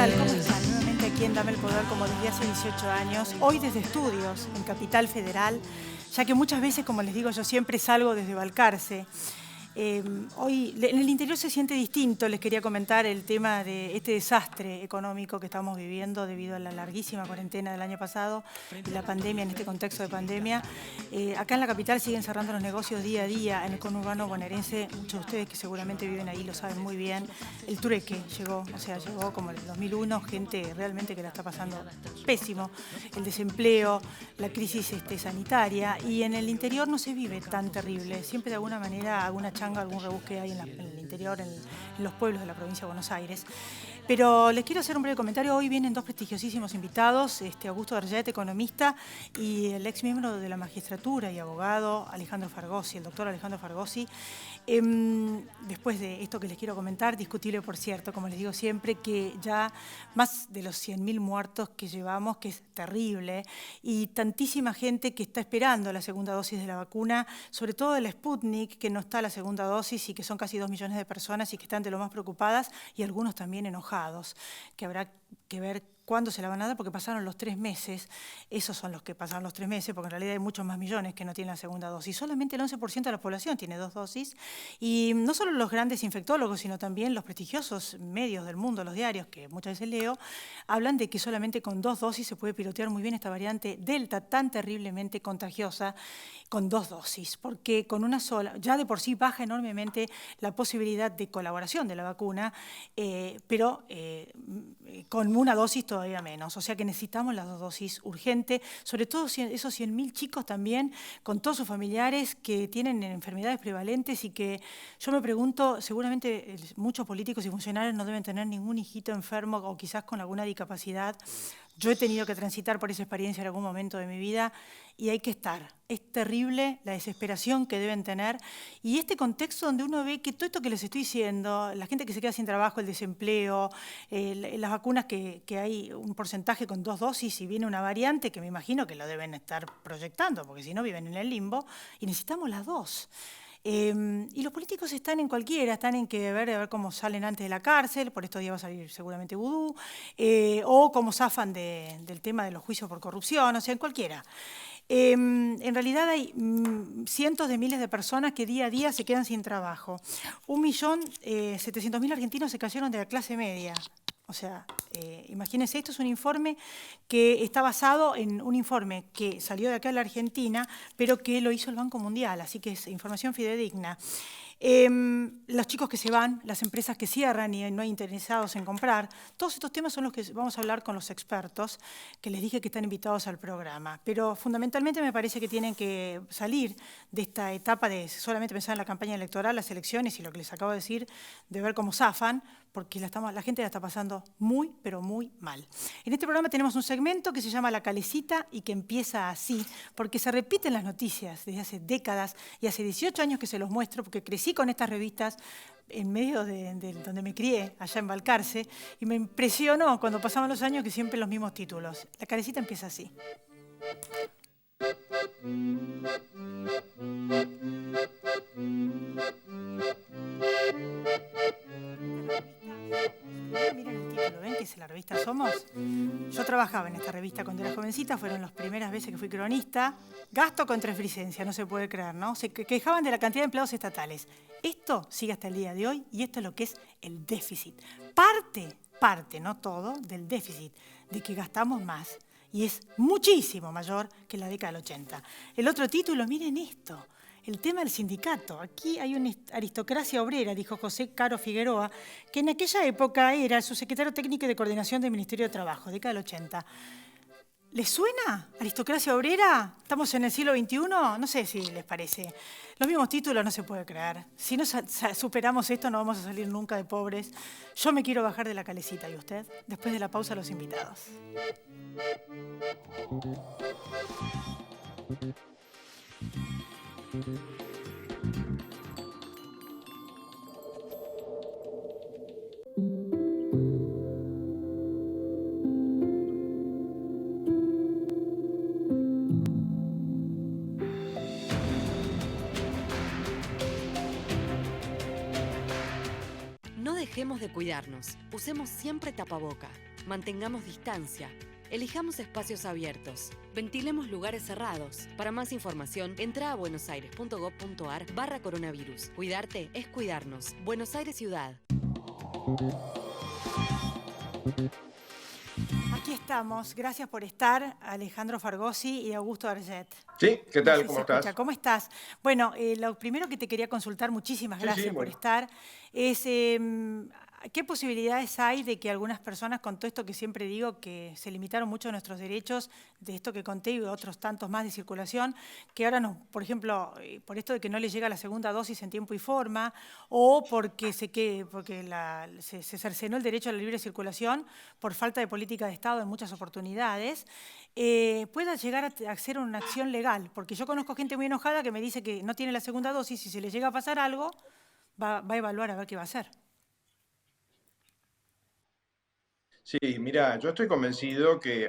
tal? ¿Cómo están? Nuevamente aquí en Dame el Poder, como desde hace 18 años, hoy desde estudios en Capital Federal, ya que muchas veces, como les digo, yo siempre salgo desde Balcarce. Hoy en el interior se siente distinto. Les quería comentar el tema de este desastre económico que estamos viviendo debido a la larguísima cuarentena del año pasado y la pandemia, en este contexto de pandemia. Acá en la capital siguen cerrando los negocios día a día. En el conurbano bonaerense, muchos de ustedes que seguramente viven ahí lo saben muy bien, el trueque llegó, llegó como en el 2001, gente realmente que la está pasando pésimo, el desempleo, la crisis sanitaria, y en el interior no se vive tan terrible. Siempre de alguna manera, alguna changa, algún rebusque hay en el interior, en los pueblos de la provincia de Buenos Aires. Pero les quiero hacer un breve comentario. Hoy vienen dos prestigiosísimos invitados, Augusto Darget, economista, y el ex miembro de la magistratura y abogado Alejandro Fargosi, el doctor Alejandro Fargosi. Después de esto que les quiero comentar, discutible por cierto, como les digo siempre, que ya más de los 100.000 muertos que llevamos, que es terrible, y tantísima gente que está esperando la segunda dosis de la vacuna, sobre todo de la Sputnik, que no está la segunda dosis y que son casi 2 millones de personas y que están de lo más preocupadas, y algunos también enojados, que habrá que ver cuándo se la van a dar, porque pasaron los 3 meses, esos son los que pasaron los 3 meses, porque en realidad hay muchos más millones que no tienen la segunda dosis. Solamente el 11% de la población tiene 2 dosis, y no solo los grandes infectólogos, sino también los prestigiosos medios del mundo, los diarios, que muchas veces leo, hablan de que solamente con 2 dosis se puede pilotear muy bien esta variante Delta, tan terriblemente contagiosa, con 2 dosis, porque con una sola, ya de por sí baja enormemente la posibilidad de colaboración de la vacuna, pero con una dosis todavía menos. O sea que necesitamos las 2 dosis urgente, sobre todo esos 100.000 chicos también, con todos sus familiares que tienen enfermedades prevalentes y que yo me pregunto, seguramente muchos políticos y funcionarios no deben tener ningún hijito enfermo o quizás con alguna discapacidad. Yo he tenido que transitar por esa experiencia en algún momento de mi vida y hay que estar. Es terrible la desesperación que deben tener y este contexto donde uno ve que todo esto que les estoy diciendo, la gente que se queda sin trabajo, el desempleo, las vacunas que hay un porcentaje con 2 dosis y viene una variante que me imagino que lo deben estar proyectando porque si no viven en el limbo y necesitamos las 2. Y los políticos están en cualquiera, están en que a ver cómo salen antes de la cárcel, por estos días va a salir seguramente Vudú, o cómo zafan del tema de los juicios por corrupción, o sea, en cualquiera. En realidad hay cientos de miles de personas que día a día se quedan sin trabajo. 1.700.000 argentinos se cayeron de la clase media. O sea, imagínense, esto es un informe que está basado en un informe que salió de acá de la Argentina, pero que lo hizo el Banco Mundial, así que es información fidedigna. Los chicos que se van, las empresas que cierran y no hay interesados en comprar, todos estos temas son los que vamos a hablar con los expertos, que les dije que están invitados al programa. Pero fundamentalmente me parece que tienen que salir de esta etapa de solamente pensar en la campaña electoral, las elecciones y lo que les acabo de decir, de ver cómo zafan, porque la gente la está pasando muy, pero muy mal. En este programa tenemos un segmento que se llama La Calecita y que empieza así, porque se repiten las noticias desde hace décadas y hace 18 años que se los muestro, porque crecí con estas revistas en medio de donde me crié, allá en Balcarce, y me impresionó cuando pasaban los años que siempre los mismos títulos. La Calecita empieza así. Miren el título, ¿ven que es la revista Somos? Yo trabajaba en esta revista cuando era jovencita, fueron las primeras veces que fui cronista. Gasto contra eficiencia, no se puede creer, ¿no? Se quejaban de la cantidad de empleados estatales. Esto sigue hasta el día de hoy y esto es lo que es el déficit. Parte, no todo, del déficit, de que gastamos más y es muchísimo mayor que la década del 80. El otro título, miren esto. El tema del sindicato. Aquí hay una aristocracia obrera, dijo José Caro Figueroa, que en aquella época era el subsecretario técnico de coordinación del Ministerio de Trabajo, década del 80. ¿Les suena? ¿Aristocracia obrera? ¿Estamos en el siglo XXI? No sé si les parece. Los mismos títulos no se puede creer. Si no superamos esto, no vamos a salir nunca de pobres. Yo me quiero bajar de la calecita, ¿y usted? Después de la pausa, los invitados. No dejemos de cuidarnos. Usemos siempre tapaboca. Mantengamos distancia. Elijamos espacios abiertos. Ventilemos lugares cerrados. Para más información, entra a buenosaires.gov.ar/coronavirus. Cuidarte es cuidarnos. Buenos Aires Ciudad. Aquí estamos. Gracias por estar, Alejandro Fargosi y Augusto Arget. Sí, ¿qué tal? No sé ¿Cómo si estás? escucha. ¿Cómo estás? Bueno, lo primero que te quería consultar, muchísimas gracias por Bueno. estar, es ¿qué posibilidades hay de que algunas personas, con todo esto que siempre digo, que se limitaron mucho nuestros derechos, de esto que conté y otros tantos más de circulación, que ahora, no, por ejemplo, por esto de que no les llega la segunda dosis en tiempo y forma, o porque se cercenó el derecho a la libre circulación por falta de política de Estado en muchas oportunidades, pueda llegar a hacer una acción legal? Porque yo conozco gente muy enojada que me dice que no tiene la segunda dosis y si le llega a pasar algo, va a evaluar a ver qué va a hacer. Sí, mira, yo estoy convencido que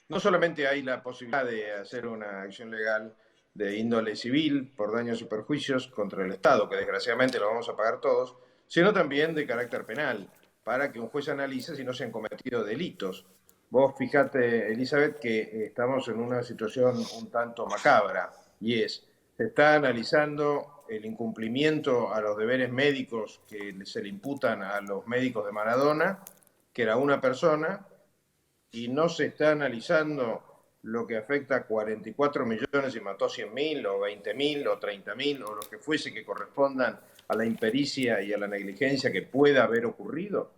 no solamente hay la posibilidad de hacer una acción legal de índole civil por daños y perjuicios contra el Estado, que desgraciadamente lo vamos a pagar todos, sino también de carácter penal, para que un juez analice si no se han cometido delitos. Vos fíjate, Elizabeth, que estamos en una situación un tanto macabra, y se está analizando el incumplimiento a los deberes médicos que se le imputan a los médicos de Maradona, que era una persona, y no se está analizando lo que afecta a 44 millones y mató 100.000 o 20.000 o 30.000 o lo que fuese que correspondan a la impericia y a la negligencia que pueda haber ocurrido.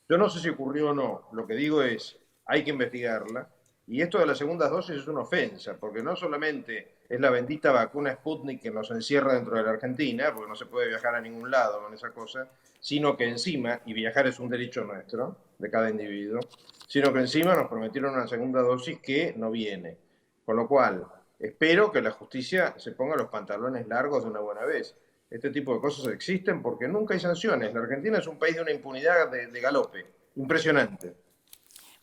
Yo no sé si ocurrió o no, lo que digo es, hay que investigarla, y esto de las segundas dosis es una ofensa, porque no solamente es la bendita vacuna Sputnik que nos encierra dentro de la Argentina, porque no se puede viajar a ningún lado con esa cosa, sino que encima, y viajar es un derecho nuestro, de cada individuo, sino que encima nos prometieron una segunda dosis que no viene. Con lo cual, espero que la justicia se ponga los pantalones largos de una buena vez. Este tipo de cosas existen porque nunca hay sanciones. La Argentina es un país de una impunidad de galope. Impresionante.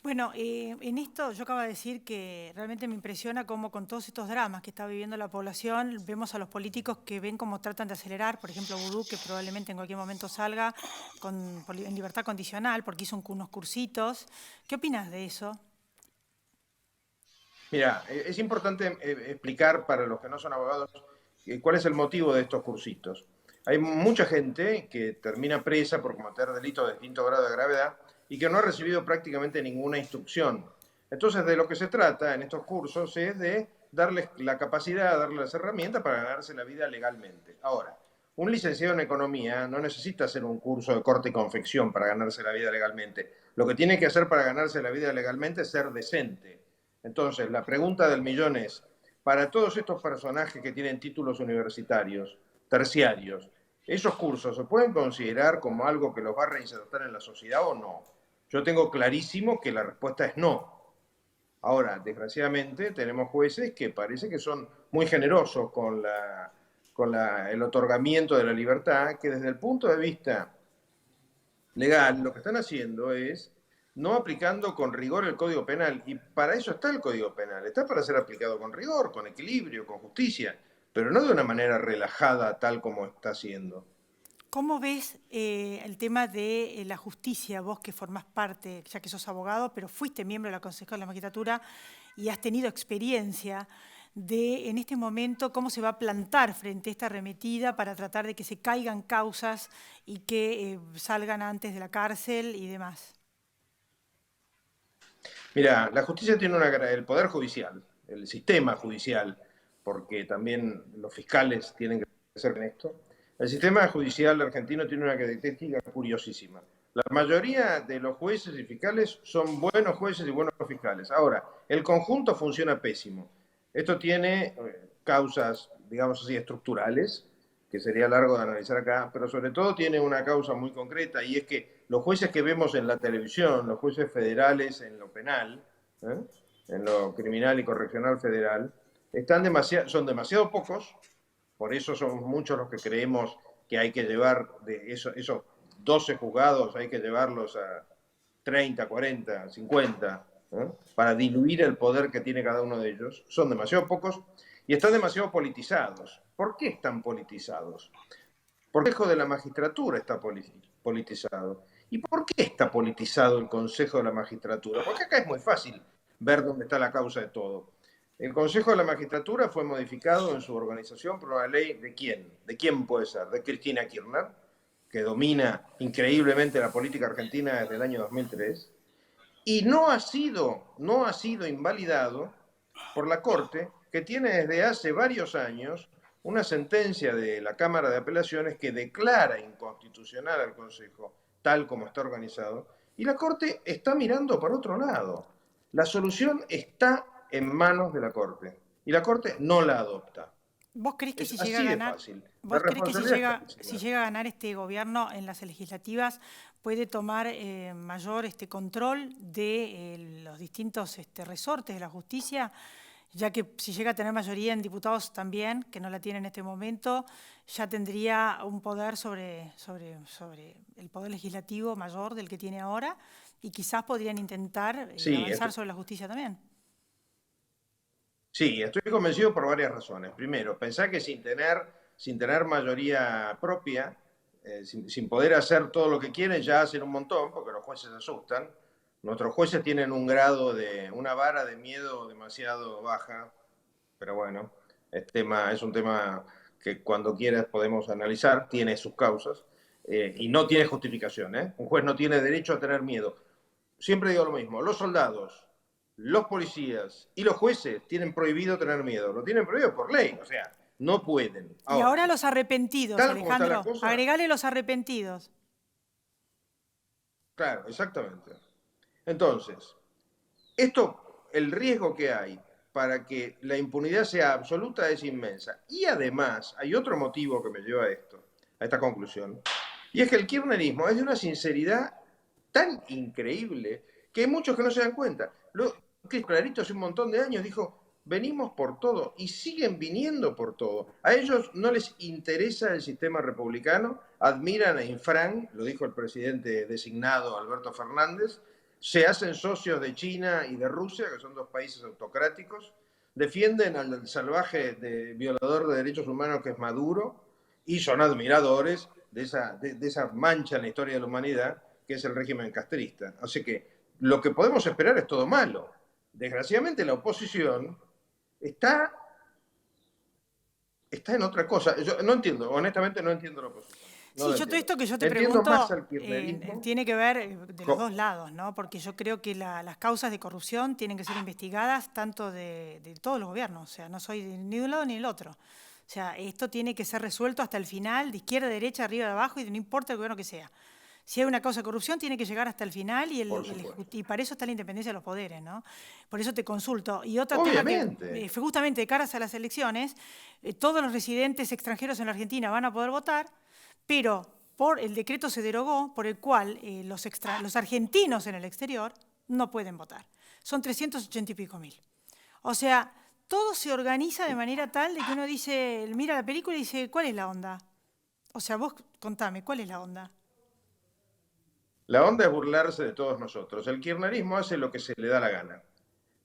Bueno, en esto yo acabo de decir que realmente me impresiona cómo con todos estos dramas que está viviendo la población, vemos a los políticos que ven cómo tratan de acelerar, por ejemplo, Vudú, que probablemente en cualquier momento salga en libertad condicional porque hizo unos cursitos. ¿Qué opinas de eso? Mira, es importante explicar para los que no son abogados cuál es el motivo de estos cursitos. Hay mucha gente que termina presa por cometer delitos de distinto grado de gravedad y que no ha recibido prácticamente ninguna instrucción. Entonces, de lo que se trata en estos cursos es de darles la capacidad, darles las herramientas para ganarse la vida legalmente. Ahora, un licenciado en economía no necesita hacer un curso de corte y confección para ganarse la vida legalmente. Lo que tiene que hacer para ganarse la vida legalmente es ser decente. Entonces, la pregunta del millón es, para todos estos personajes que tienen títulos universitarios, terciarios, ¿esos cursos se pueden considerar como algo que los va a reinsertar en la sociedad o no? Yo tengo clarísimo que la respuesta es no. Ahora, desgraciadamente, tenemos jueces que parece que son muy generosos con el otorgamiento de la libertad, que desde el punto de vista legal lo que están haciendo es no aplicando con rigor el Código Penal. Y para eso está el Código Penal. Está para ser aplicado con rigor, con equilibrio, con justicia, pero no de una manera relajada tal como está haciendo. ¿Cómo ves el tema de la justicia, vos que formás parte, ya que sos abogado, pero fuiste miembro de la Consejo de la Magistratura y has tenido experiencia de, en este momento, cómo se va a plantar frente a esta arremetida para tratar de que se caigan causas y que salgan antes de la cárcel y demás? Mira, la justicia tiene el Poder Judicial, el sistema judicial, porque también los fiscales tienen que ser en esto. El sistema judicial argentino tiene una característica curiosísima. La mayoría de los jueces y fiscales son buenos jueces y buenos fiscales. Ahora, el conjunto funciona pésimo. Esto tiene causas, digamos así, estructurales, que sería largo de analizar acá, pero sobre todo tiene una causa muy concreta, y es que los jueces que vemos en la televisión, los jueces federales en lo penal, en lo criminal y correccional federal, son demasiado pocos. Por eso son muchos los que creemos que hay que llevar de esos 12 juzgados, hay que llevarlos a 30, 40, 50, para diluir el poder que tiene cada uno de ellos. Son demasiado pocos y están demasiado politizados. ¿Por qué están politizados? Porque el Consejo de la Magistratura está politizado. ¿Y por qué está politizado el Consejo de la Magistratura? Porque acá es muy fácil ver dónde está la causa de todo. El Consejo de la Magistratura fue modificado en su organización por una ley ¿de quién? ¿De quién puede ser? De Cristina Kirchner, que domina increíblemente la política argentina desde el año 2003, y no ha sido invalidado por la Corte, que tiene desde hace varios años una sentencia de la Cámara de Apelaciones que declara inconstitucional al Consejo, tal como está organizado, y la Corte está mirando para otro lado. La solución está en manos de la Corte, y la Corte no la adopta. ¿Vos creés que Es si llega a así de ganar, fácil. La vos creés que responsabilidad está si encima. llega a ganar este gobierno en las legislativas puede tomar mayor control de los distintos resortes de la justicia, ya que si llega a tener mayoría en diputados también, que no la tiene en este momento, ya tendría un poder sobre el poder legislativo mayor del que tiene ahora y quizás podrían intentar Sí, avanzar sobre la justicia también? sí, estoy convencido por varias razones. Primero, pensá que sin tener mayoría propia, sin poder hacer todo lo que quieren, ya hacen un montón, porque los jueces se asustan. Nuestros jueces tienen una vara de miedo demasiado baja, pero bueno, es un tema que cuando quieras podemos analizar, tiene sus causas, y no tiene justificación, ¿eh? Un juez no tiene derecho a tener miedo. Siempre digo lo mismo, los soldados, los policías y los jueces tienen prohibido tener miedo. Lo tienen prohibido por ley, o sea, no pueden. Y Ahora, ahora los arrepentidos, tal como está la Alejandro, cosa, agregale los arrepentidos. claro, exactamente. Entonces, el riesgo que hay para que la impunidad sea absoluta es inmensa. Y además, hay otro motivo que me lleva a esto, a esta conclusión, y es que el kirchnerismo es de una sinceridad tan increíble que hay muchos que no se dan cuenta. Clarito hace un montón de años dijo, venimos por todo, y siguen viniendo por todo. A ellos no les interesa el sistema republicano, admiran a Infran, lo dijo el presidente designado Alberto Fernández, se hacen socios de China y de Rusia, que son dos países autocráticos, defienden al salvaje violador de derechos humanos que es Maduro, y son admiradores de esa mancha en la historia de la humanidad que es el régimen castrista. Así que lo que podemos esperar es todo malo. Desgraciadamente la oposición está en otra cosa. Yo no entiendo, honestamente no entiendo la oposición. No Sí, lo yo todo entiendo. esto que yo te Entiendo más pregunto al kirchnerismo. tiene que ver de los dos lados, ¿no? Porque yo creo que las causas de corrupción tienen que ser investigadas tanto de todos los gobiernos, o sea, no soy ni de un lado ni del otro. O sea, esto tiene que ser resuelto hasta el final, de izquierda, derecha, arriba, de abajo, y no importa el gobierno que sea. Si hay una causa de corrupción, tiene que llegar hasta el final y para eso está la independencia de los poderes, ¿no? Por eso te consulto. Y otro Obviamente. tema que fue justamente de caras a las elecciones, todos los residentes extranjeros en la Argentina van a poder votar, pero por el decreto se derogó por el cual los argentinos en el exterior no pueden votar. Son 380 y pico mil. O sea, todo se organiza de manera tal de que uno dice, mira la película y dice, ¿cuál es la onda? O sea, vos contame, ¿cuál es la onda? La onda es burlarse de todos nosotros. El kirchnerismo hace lo que se le da la gana.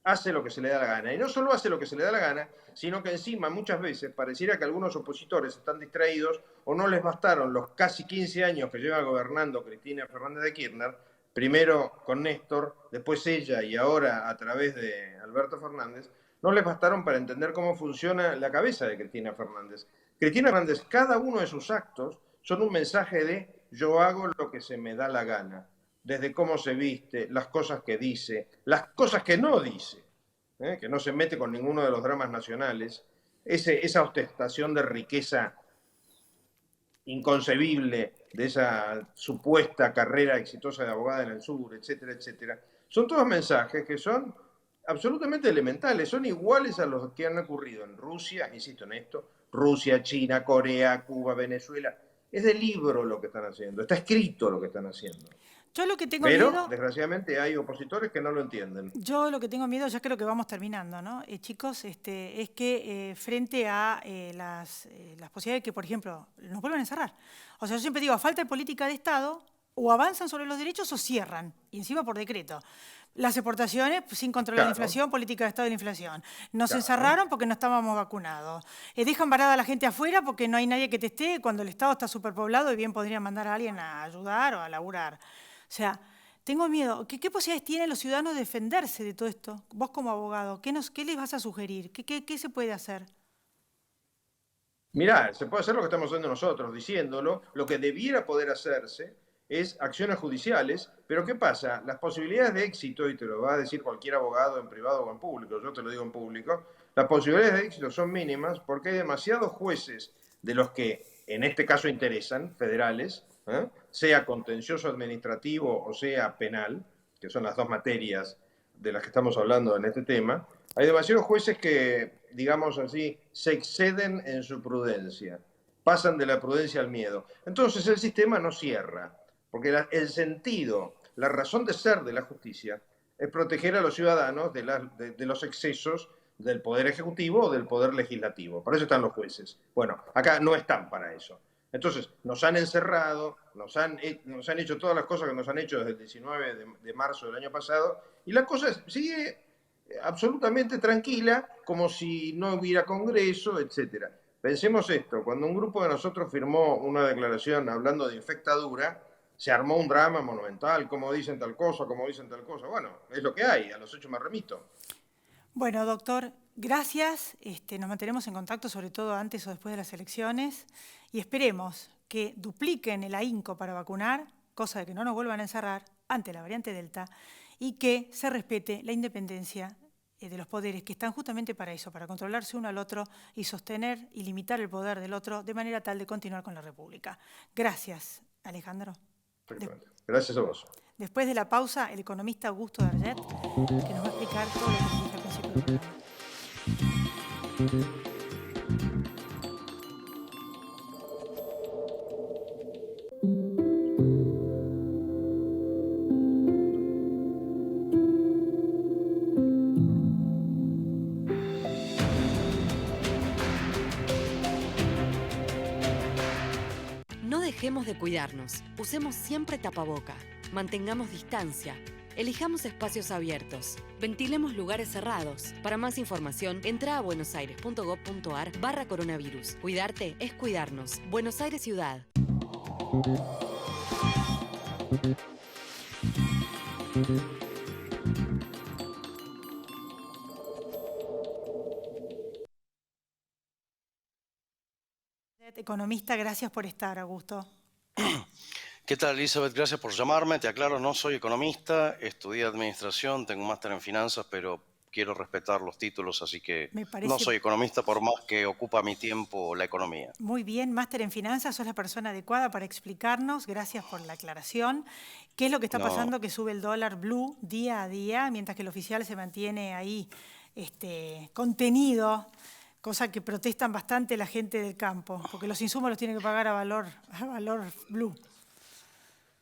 Hace lo que se le da la gana. Y no solo hace lo que se le da la gana, sino que encima muchas veces pareciera que algunos opositores están distraídos o no les bastaron los casi 15 años que lleva gobernando Cristina Fernández de Kirchner, primero con Néstor, después ella y ahora a través de Alberto Fernández, no les bastaron para entender cómo funciona la cabeza de Cristina Fernández. Cristina Fernández, cada uno de sus actos son un mensaje de yo hago lo que se me da la gana, desde cómo se viste, las cosas que dice, las cosas que no dice, que no se mete con ninguno de los dramas nacionales, esa ostentación de riqueza inconcebible de esa supuesta carrera exitosa de abogada en el sur, etcétera, etcétera. Son todos mensajes que son absolutamente elementales, son iguales a los que han ocurrido en Rusia, insisto en esto, Rusia, China, Corea, Cuba, Venezuela. Es de libro lo que están haciendo, está escrito lo que están haciendo. Yo lo que tengo Pero, miedo, desgraciadamente, hay opositores que no lo entienden. yo lo que tengo miedo, ya creo que vamos terminando, ¿no? Chicos, es que frente a las posibilidades de que, por ejemplo, nos vuelvan a encerrar. O sea, yo siempre digo, a falta de política de Estado, o avanzan sobre los derechos o cierran, y encima por decreto. Las exportaciones sin controlar la inflación, política de Estado de la inflación. Nos encerraron porque no estábamos vacunados. Dejan varada a la gente afuera porque no hay nadie que testee cuando el Estado está superpoblado y bien podrían mandar a alguien a ayudar o a laburar. O sea, tengo miedo. ¿Qué posibilidades tienen los ciudadanos de defenderse de todo esto? Vos como abogado, ¿qué les vas a sugerir? ¿Qué se puede hacer? Mirá, se puede hacer lo que estamos haciendo nosotros, diciéndolo. Lo que debiera poder hacerse es acciones judiciales, pero ¿qué pasa? Las posibilidades de éxito, y te lo va a decir cualquier abogado en privado o en público, yo te lo digo en público, las posibilidades de éxito son mínimas porque hay demasiados jueces de los que en este caso interesan, federales, sea contencioso administrativo o sea penal, que son las dos materias de las que estamos hablando en este tema. Hay demasiados jueces que, digamos así, se exceden en su prudencia, pasan de la prudencia al miedo. Entonces el sistema no cierra, porque el sentido, la razón de ser de la justicia es proteger a los ciudadanos de los excesos del poder ejecutivo o del poder legislativo. Para eso están los jueces. Bueno, acá no están para eso. Entonces, nos han encerrado, nos han hecho todas las cosas que nos han hecho desde el 19 de marzo del año pasado, y la cosa sigue absolutamente tranquila, como si no hubiera Congreso, etcétera. Pensemos esto, cuando un grupo de nosotros firmó una declaración hablando de infectadura, se armó un drama monumental, como dicen tal cosa, como dicen tal cosa. Bueno, es lo que hay, a los hechos me remito. Bueno, doctor, gracias. Nos mantenemos en contacto, sobre todo antes o después de las elecciones, y esperemos que dupliquen el ahínco para vacunar, cosa de que no nos vuelvan a encerrar ante la variante Delta, y que se respete la independencia de los poderes, que están justamente para eso, para controlarse uno al otro y sostener y limitar el poder del otro de manera tal de continuar con la República. Gracias, Alejandro. Gracias a vos. Después de la pausa, el economista Augusto Darget, que nos va a explicar todo lo que dije al principio del programa. No dejemos de cuidarnos. Usemos siempre tapaboca. Mantengamos distancia. Elijamos espacios abiertos. Ventilemos lugares cerrados. Para más información, entra a buenosaires.gov.ar/coronavirus. Cuidarte es cuidarnos. Buenos Aires Ciudad. Economista, gracias por estar, Augusto. ¿Qué tal, Elizabeth? Gracias por llamarme. Te aclaro, no soy economista, estudié administración, tengo un máster en finanzas, pero quiero respetar los títulos, así que no soy economista por más que ocupa mi tiempo la economía. Muy bien, máster en finanzas, sos la persona adecuada para explicarnos, gracias por la aclaración. ¿Qué es lo que está pasando que sube el dólar blue día a día, mientras que el oficial se mantiene ahí contenido? Cosa que protestan bastante la gente del campo, porque los insumos los tienen que pagar a valor blue.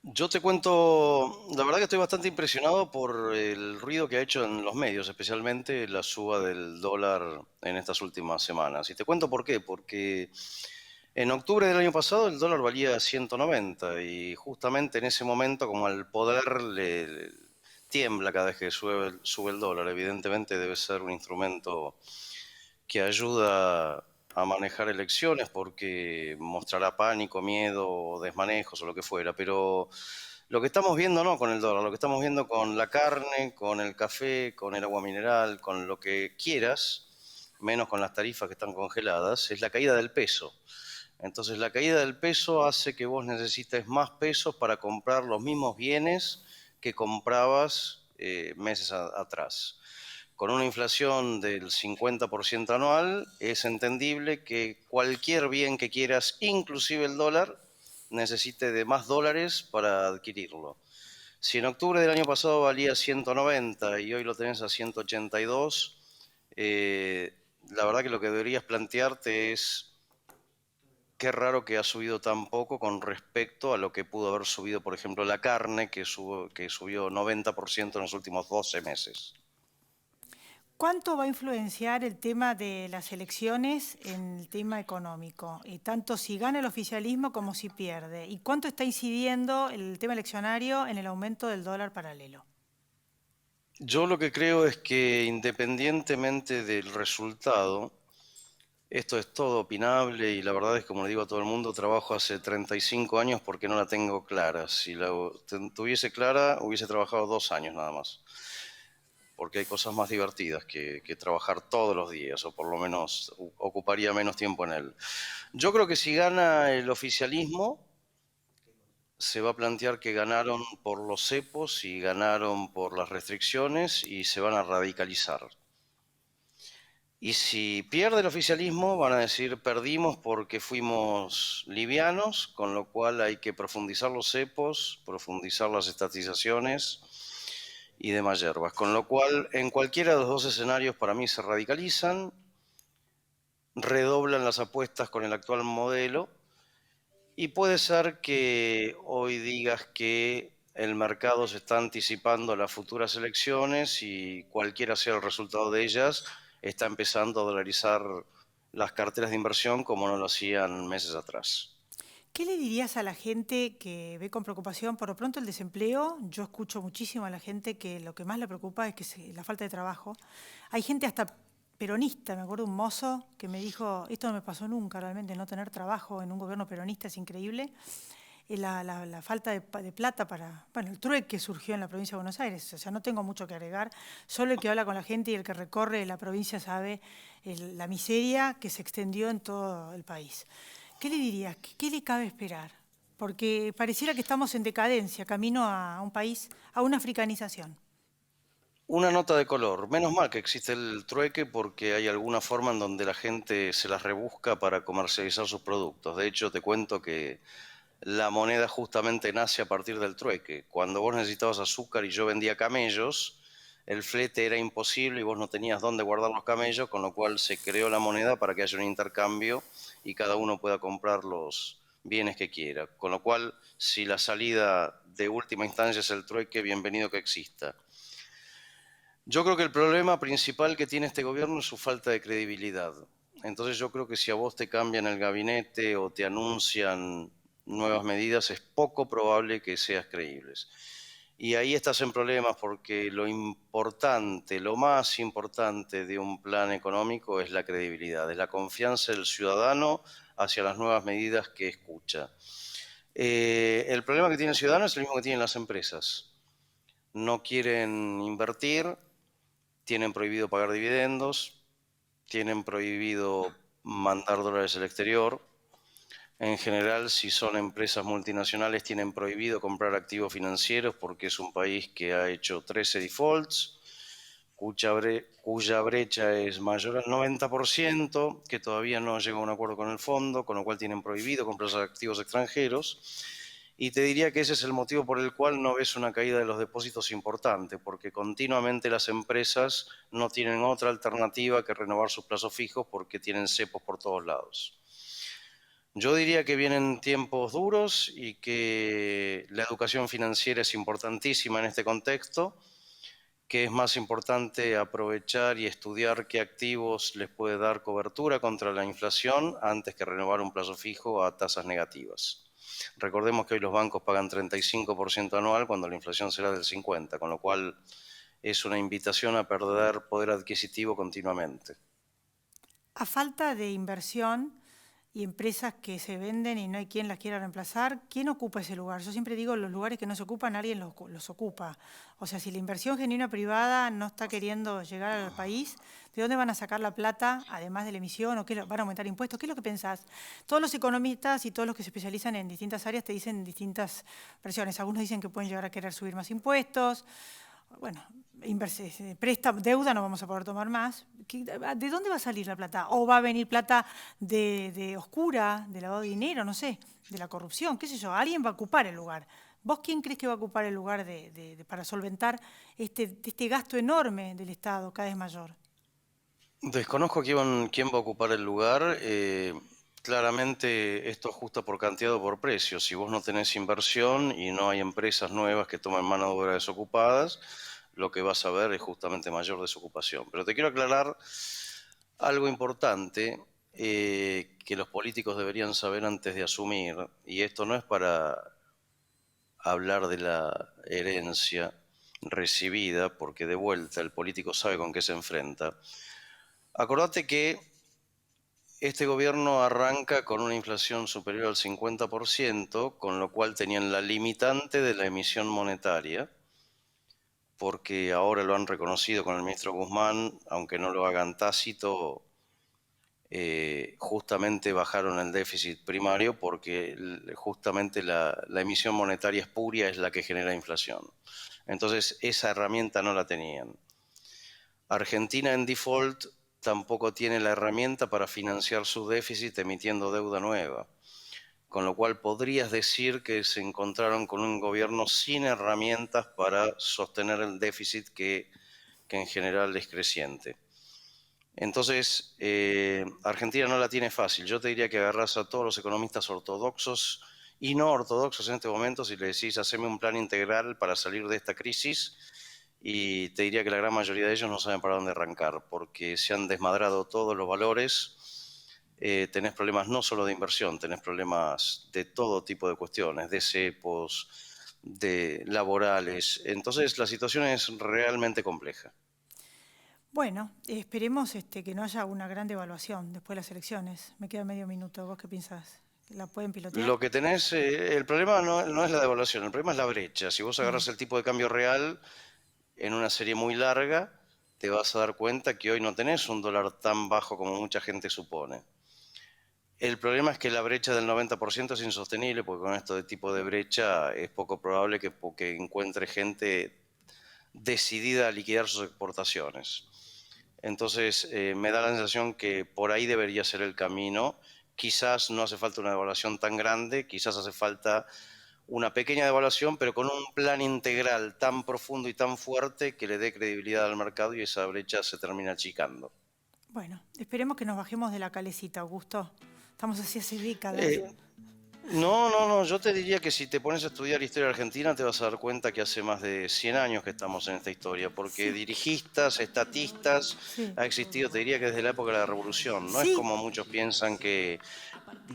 Yo te cuento, la verdad que estoy bastante impresionado por el ruido que ha hecho en los medios, especialmente la suba del dólar en estas últimas semanas. Y te cuento por qué, porque en octubre del año pasado el dólar valía 190 y justamente en ese momento, como al poder le tiembla cada vez que sube el dólar, evidentemente debe ser un instrumento que ayuda a manejar elecciones porque mostrará pánico, miedo, desmanejos o lo que fuera. Pero lo que estamos viendo no con el dólar, lo que estamos viendo con la carne, con el café, con el agua mineral, con lo que quieras, menos con las tarifas que están congeladas, es la caída del peso. Entonces la caída del peso hace que vos necesites más pesos para comprar los mismos bienes que comprabas meses atrás. Con una inflación del 50% anual, es entendible que cualquier bien que quieras, inclusive el dólar, necesite de más dólares para adquirirlo. Si en octubre del año pasado valía 190 y hoy lo tenés a 182, la verdad que lo que deberías plantearte es qué raro que ha subido tan poco con respecto a lo que pudo haber subido, por ejemplo, la carne, que subió 90% en los últimos 12 meses. ¿Cuánto va a influenciar el tema de las elecciones en el tema económico? Tanto si gana el oficialismo como si pierde. ¿Y cuánto está incidiendo el tema eleccionario en el aumento del dólar paralelo? Yo lo que creo es que independientemente del resultado, Esto es todo opinable y la verdad es, como le digo a todo el mundo, trabajo hace 35 años porque no la tengo clara. Si la tuviese clara, hubiese trabajado 2 años nada más. Porque hay cosas más divertidas que trabajar todos los días, o por lo menos ocuparía menos tiempo en él. Yo creo que si gana el oficialismo, se va a plantear que ganaron por los cepos y ganaron por las restricciones y se van a radicalizar. Y si pierde el oficialismo, van a decir perdimos porque fuimos livianos, con lo cual hay que profundizar los cepos, profundizar las estatizaciones y demás hierbas. Con lo cual, en cualquiera de los dos escenarios, para mí se radicalizan, redoblan las apuestas con el actual modelo y puede ser que hoy digas que el mercado se está anticipando a las futuras elecciones y cualquiera sea el resultado de ellas, está empezando a dolarizar las carteras de inversión como no lo hacían meses atrás. ¿Qué le dirías a la gente que ve con preocupación, por lo pronto, el desempleo? Yo escucho muchísimo a la gente que lo que más le preocupa es que la falta de trabajo. Hay gente hasta peronista, me acuerdo un mozo que me dijo, esto no me pasó nunca realmente, no tener trabajo en un gobierno peronista es increíble. La falta de plata para, bueno, el trueque surgió en la provincia de Buenos Aires, o sea, no tengo mucho que agregar, solo el que habla con la gente y el que recorre la provincia sabe la miseria que se extendió en todo el país. ¿Qué le dirías? ¿Qué le cabe esperar? Porque pareciera que estamos en decadencia, camino a un país, a una africanización. Una nota de color. Menos mal que existe el trueque porque hay alguna forma en donde la gente se las rebusca para comercializar sus productos. De hecho, te cuento que la moneda justamente nace a partir del trueque. Cuando vos necesitabas azúcar y yo vendía camellos, el flete era imposible y vos no tenías dónde guardar los camellos, con lo cual se creó la moneda para que haya un intercambio y cada uno pueda comprar los bienes que quiera. Con lo cual, si la salida de última instancia es el trueque, bienvenido que exista. Yo creo que el problema principal que tiene este gobierno es su falta de credibilidad. Entonces yo creo que si a vos te cambian el gabinete o te anuncian nuevas medidas, es poco probable que seas creíbles. Y ahí estás en problemas porque lo importante, lo más importante de un plan económico es la credibilidad, es la confianza del ciudadano hacia las nuevas medidas que escucha. El problema que tiene el ciudadano es el mismo que tienen las empresas. No quieren invertir, tienen prohibido pagar dividendos, tienen prohibido mandar dólares al exterior. En general, si son empresas multinacionales, tienen prohibido comprar activos financieros porque es un país que ha hecho 13 defaults, cuya brecha es mayor al 90%, que todavía no llegó a un acuerdo con el fondo, con lo cual tienen prohibido comprar activos extranjeros. Y te diría que ese es el motivo por el cual no ves una caída de los depósitos importante, porque continuamente las empresas no tienen otra alternativa que renovar sus plazos fijos porque tienen cepos por todos lados. Yo diría que vienen tiempos duros y que la educación financiera es importantísima en este contexto, que es más importante aprovechar y estudiar qué activos les puede dar cobertura contra la inflación antes que renovar un plazo fijo a tasas negativas. Recordemos que hoy los bancos pagan 35% anual cuando la inflación será del 50%, con lo cual es una invitación a perder poder adquisitivo continuamente. A falta de inversión y empresas que se venden y no hay quien las quiera reemplazar, ¿quién ocupa ese lugar? Yo siempre digo, los lugares que no se ocupan, alguien los ocupa. O sea, si la inversión genuina privada no está queriendo llegar al país, ¿de dónde van a sacar la plata, además de la emisión, o qué van a aumentar impuestos? ¿Qué es lo que pensás? Todos los economistas y todos los que se especializan en distintas áreas te dicen distintas versiones. Algunos dicen que pueden llegar a querer subir más impuestos. Bueno, deuda no vamos a poder tomar más. ¿De dónde va a salir la plata? ¿O va a venir plata de oscura, de lavado de dinero, no sé, de la corrupción, qué sé yo? Alguien va a ocupar el lugar. ¿Vos quién crees que va a ocupar el lugar para solventar este gasto enorme del Estado, cada vez mayor? Desconozco quién va a ocupar el lugar. Claramente esto ajusta por cantidad o por precio. Si vos no tenés inversión y no hay empresas nuevas que tomen mano de obra desocupadas, lo que vas a ver es justamente mayor desocupación. Pero te quiero aclarar algo importante que los políticos deberían saber antes de asumir, y esto no es para hablar de la herencia recibida, porque de vuelta el político sabe con qué se enfrenta. Acordate que este gobierno arranca con una inflación superior al 50%, con lo cual tenían la limitante de la emisión monetaria, porque ahora lo han reconocido con el ministro Guzmán, aunque no lo hagan tácito, justamente bajaron el déficit primario porque justamente la emisión monetaria espuria es la que genera inflación. Entonces esa herramienta no la tenían. Argentina en default tampoco tiene la herramienta para financiar su déficit emitiendo deuda nueva, con lo cual podrías decir que se encontraron con un gobierno sin herramientas para sostener el déficit que en general es creciente. Entonces, Argentina no la tiene fácil. Yo te diría que agarrás a todos los economistas ortodoxos y no ortodoxos en este momento y le decís, haceme un plan integral para salir de esta crisis, y te diría que la gran mayoría de ellos no saben para dónde arrancar, porque se han desmadrado todos los valores. Tenés problemas no solo de inversión, tenés problemas de todo tipo de cuestiones, de cepos, de laborales. Entonces, la situación es realmente compleja. Bueno, esperemos que no haya una gran devaluación después de las elecciones. Me queda medio minuto. ¿Vos qué pensás? ¿La pueden pilotear? Lo que tenés, el problema no es la devaluación, el problema es la brecha. Si vos agarrás el tipo de cambio real en una serie muy larga, te vas a dar cuenta que hoy no tenés un dólar tan bajo como mucha gente supone. El problema es que la brecha del 90% es insostenible, porque con esto de tipo de brecha es poco probable que encuentre gente decidida a liquidar sus exportaciones. Entonces, me da la sensación que por ahí debería ser el camino. Quizás no hace falta una devaluación tan grande, quizás hace falta una pequeña devaluación, pero con un plan integral tan profundo y tan fuerte que le dé credibilidad al mercado y esa brecha se termina achicando. Bueno, esperemos que nos bajemos de la calecita, Augusto. Estamos así hace décadas. No, yo te diría que si te pones a estudiar historia argentina te vas a dar cuenta que hace más de 100 años que estamos en esta historia, porque dirigistas, estatistas, ha existido, te diría que desde la época de la Revolución. No es como muchos piensan que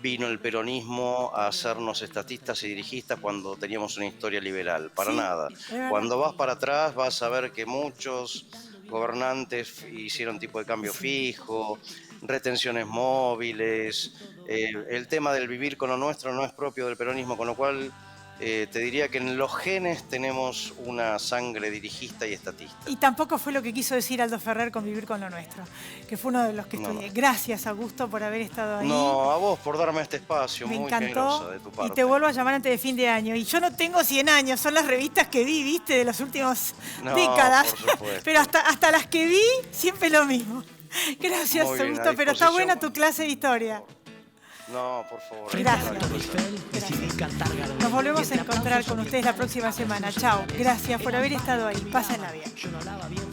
vino el peronismo a hacernos estatistas y dirigistas cuando teníamos una historia liberal, para nada. Cuando vas para atrás vas a ver que muchos gobernantes hicieron tipo de cambio fijo, retenciones móviles. El tema del vivir con lo nuestro no es propio del peronismo, con lo cual te diría que en los genes tenemos una sangre dirigista y estatista. Y tampoco fue lo que quiso decir Aldo Ferrer con vivir con lo nuestro, que fue uno de los que estudié. Gracias, Augusto, por haber estado ahí. No, a vos por darme este espacio, me muy encantó, generosa de tu parte. Y te vuelvo a llamar antes de fin de año. Y yo no tengo 100 años, son las revistas que vi, viste, de las últimas décadas. Por supuesto. Pero hasta las que vi, siempre lo mismo. Gracias, Augusto, pero está buena tu clase de historia. No, por favor. Gracias. Nos volvemos a encontrar con ustedes la próxima semana. Chao. Gracias por haber estado ahí. Pásenla bien.